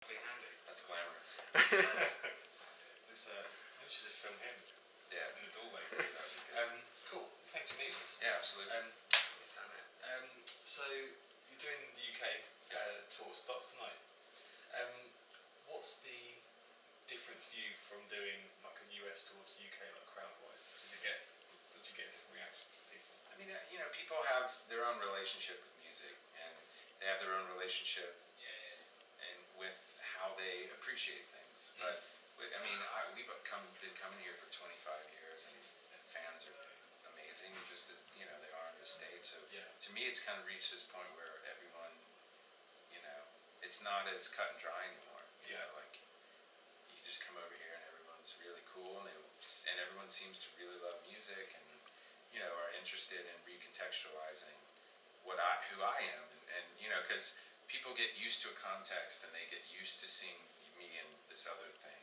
Handy. That's glamorous. This, maybe we should just film him. Yeah. Just in the doorway. That would be good. Cool. Thanks for meeting us. Yeah, absolutely. It's down there. So you're doing the UK tour. Starts tonight. What's the difference for you from doing like a US tour to UK, like crowd-wise? Did you get a different reaction from people? I mean, people have their own relationship with music, and they have their own relationship and with how they appreciate things. But I mean, we've been coming here for 25 years, and fans are amazing, just as they are in the States. So to me, it's kind of reached this point where everyone, it's not as cut and dry anymore. Like you just come over here and everyone's really cool, and everyone seems to really love music and are interested in recontextualizing who I am, and because people get used to a context and they get used to seeing me in this other thing,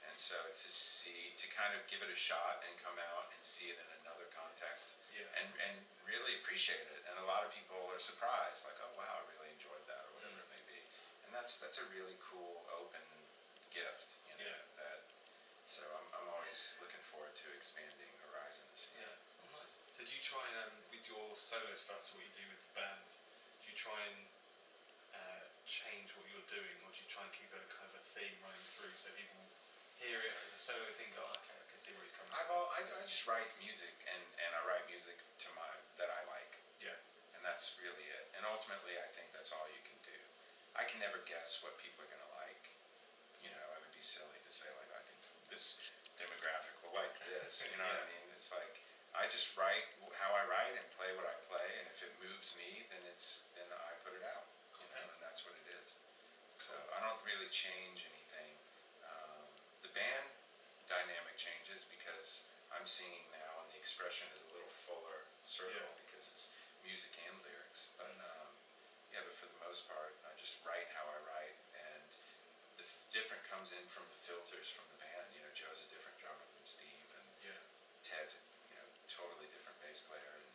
and so to kind of give it a shot and come out and see it in another context, and really appreciate it, and a lot of people are surprised, like, oh wow, I really enjoyed that, or whatever it may be, and that's a really cool open gift, so I'm always looking forward to expanding horizons. Oh, nice. So do you try and with your solo stuff, so what you do with the band, do you try and change what you're doing, or do you try and keep a kind of a theme running through so people hear it as a solo thing, go, okay, I can see where he's coming from? I just write music, and I write music that I like. And that's really it. And ultimately, I think that's all you can do. I can never guess what people are going to like. I would be silly to say, like, I think this demographic will like this. You know what I mean? It's like, I just write how I write and play what I play, and if it moves me, then I put it out. And that's what it is. So I don't really change anything. The band dynamic changes because I'm singing now, and the expression is a little fuller circle because it's music and lyrics. But but for the most part, I just write how I write, and the different comes in from the filters from the band. Joe's a different drummer than Steve, and Ted's totally different bass player, and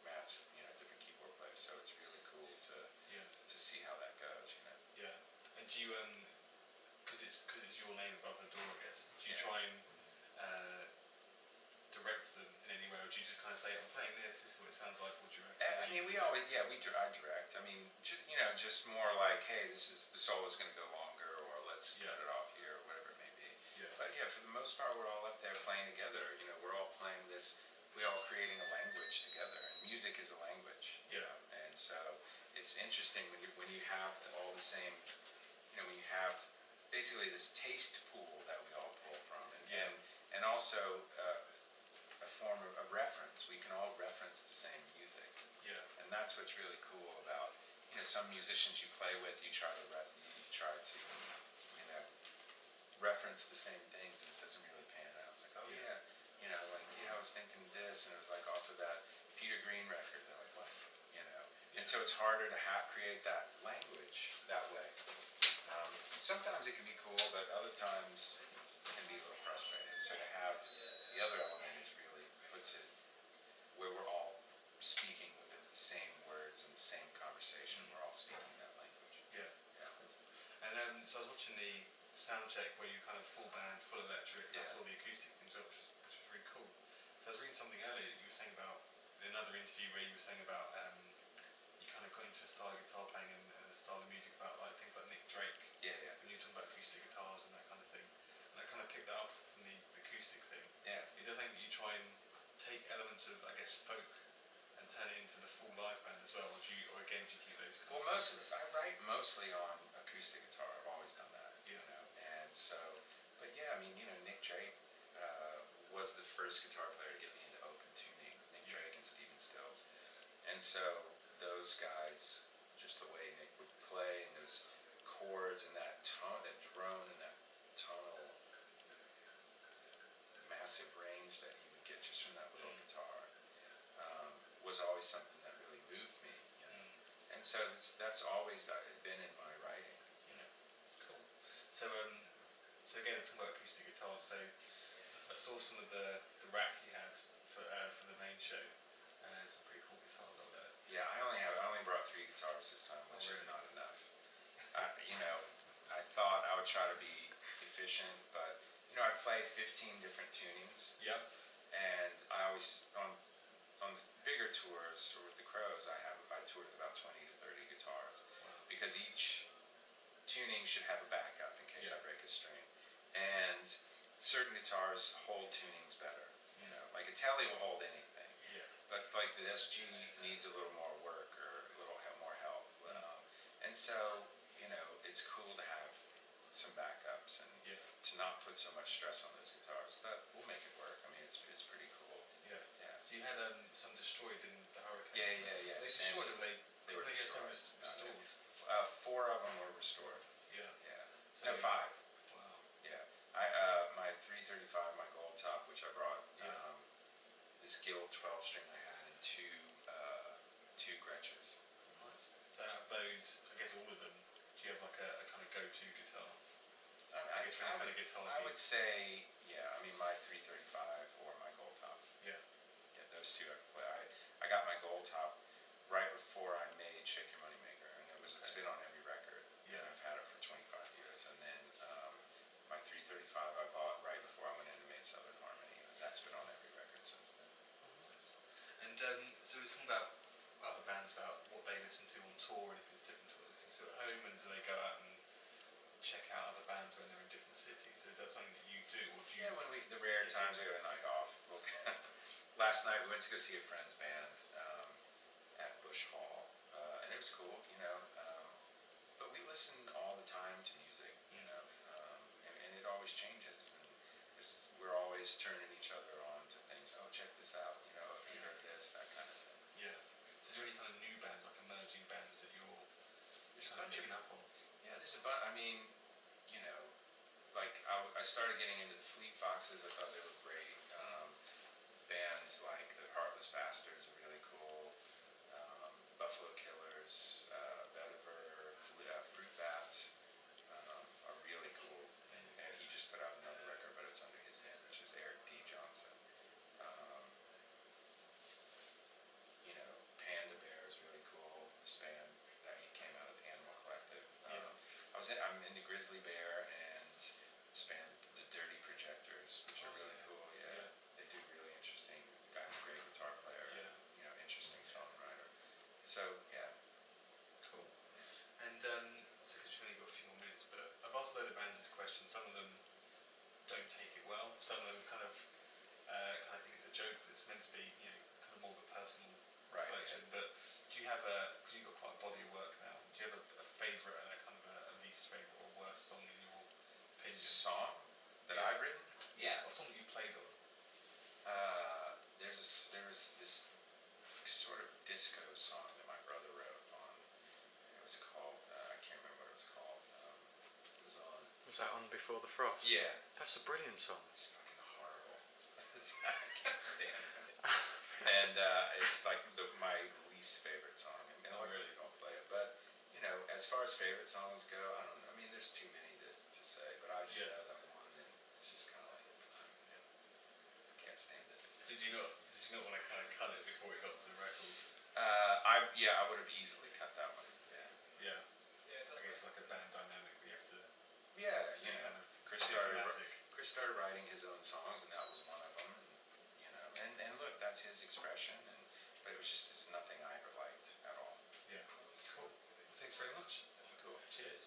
Matt's different keyboard player. So it's really cool to see how that goes. And do you because it's your name above the door, I guess. Do you try and direct them in any way, or do you just kind of say, I'm playing this is what it sounds like, what do you reckon? I mean, I direct. I mean, just more like, hey, the solo's going to go longer, or let's cut it off here, or whatever it may be. But for the most part, we're all up there playing together. We're all playing this, we're all creating a language together, and music is a language. And so it's interesting when you have all the same, when you have basically this taste pool that we all pull from, and also a form of reference. We can all reference the same music, and that's what's really cool about some musicians you play with. You try to reference the same things, and it doesn't really pan out. It's like, oh I was thinking this, and it was like off of that Peter Green record. They're like, what? And so it's harder to create that language that way. Sometimes it can be cool, but other times it can be a little frustrating. So to have the other element really puts it where we're all speaking with the same words and the same conversation. We're all speaking that language. And so I was watching the sound check where you kind of full band, full electric. I saw the acoustic things, which was really cool. So I was reading something earlier that you were saying about in another interview where you were saying about you kind of got into a style of guitar playing and a style of music about like things like Nick Drake. When you talk about acoustic guitars and that kind of thing, and I kind of picked that up from the acoustic thing. Is there something that you try and take elements of, I guess, folk and turn it into the full live band as well, or do you keep those? Well, I write mostly on acoustic guitar. I've always done that. And so, but I mean, Nick Drake was the first guitar player to get me into open tunings. Nick Drake and Stephen Stills, and so those guys, just the way Nick would play and those chords and that tone, that drone and that tonal massive range that he would get just from that little guitar was always something that really moved me. And so that's always been in my writing. Cool. So again, talking about acoustic guitars. So I saw some of the rack you had for the main show. Some pretty cool guitars up there. I only brought 3 guitars this time, which is not enough. I thought I would try to be efficient, but I play 15 different tunings, Yep. and I always on bigger tours or with the Crows, I toured with about 20 to 30 guitars, because each tuning should have a backup in case I break a string, and certain guitars hold tunings better. Like a Tele will hold anything, but it's like the SG needs a little more work or a little more help, and so it's cool to have some backups and to not put so much stress on those guitars, but we'll make it work. I mean, it's pretty cool. Yeah. Yeah. So you had some destroyed in the hurricane. Yeah. They destroyed them. They were They get some destroyed. restored. 4 of them were restored. Yeah. No, 5. Wow. Yeah. My 335, my gold top, which I brought, this Guild 12 string I had, and two Gretches. Nice. So out of those, I guess all of them, do you have like a kind of go-to guitar? I would say, I mean, my 335 or my gold top. Yeah. Yeah, those two I could play. I got my gold top right before I made Shake Your Money Maker, and it's been on every record. Yeah. And I've had it for 25 years, and then my 335 I bought right before I went in and made Southern Harmony, and that's been on every record since then. Oh, nice. And so we're talking about other bands, about what they listen to on tour, and if it's different to what they listen to at home, and do they go out and check out other bands when they're in different cities? Is that something that you do, or do you? Yeah, when the rare times I go a night off. Last night we went to go see a friend's band at Bush Hall, and it was cool, but we listen all the time to music, and it always changes, and we're always turning each other on to things. Oh, check this out, have you heard this, that kind of thing. Yeah. So is there any kind of new bands, like emerging bands that you're kind of picking up on? Yeah, there's a bunch. I mean, like I started getting into the Fleet Foxes. I thought they were great. Bands like the Heartless Bastards are really cool. Buffalo Killers, Vetiver, Fruit Bats are really cool. And he just put out another record, but it's under his name, which is Eric P. Johnson. Panda Bear is really cool. This band that he came out of the Animal Collective. I'm into Grizzly Bear and this band, the Dirty Projectors, which are really cool. Yeah. They do really interesting. The guy's a great guitar player. Yeah. Interesting songwriter. So yeah. Cool. And so because we've only got a few more minutes, but I've asked a load of bands this question. Some of them don't take it well. Some of them kind of think it's a joke, but it's meant to be, kind of more of a personal reflection. Yeah. But do you have because you've got quite a body of work now, do you have a favourite and a kind of a least favourite or worst song in your opinion? Song that I've written? Yeah, or song that you've played on? There was this sort of disco song that my brother wrote on. It was called, I can't remember what it was called. It was on. Was that on Before the Frost? Yeah. That's a brilliant song. It's fucking horrible. I can't stand it. And it's like my least favorite song. I mean, I really don't play it. But, as far as favorite songs go, I don't know. I mean, there's too many to say, but I just know that one, and it's just kind of like, I can't stand it. Did you not want to kind of cut it before it got to the record? I would have easily cut that one. Yeah. I guess like a band dynamic, we have to. Yeah, kind of Chris started writing his own songs, and that was one of them. And look, that's his expression. But it's nothing I ever liked at all. Yeah. Cool. Well, thanks very much. Cool. Cheers.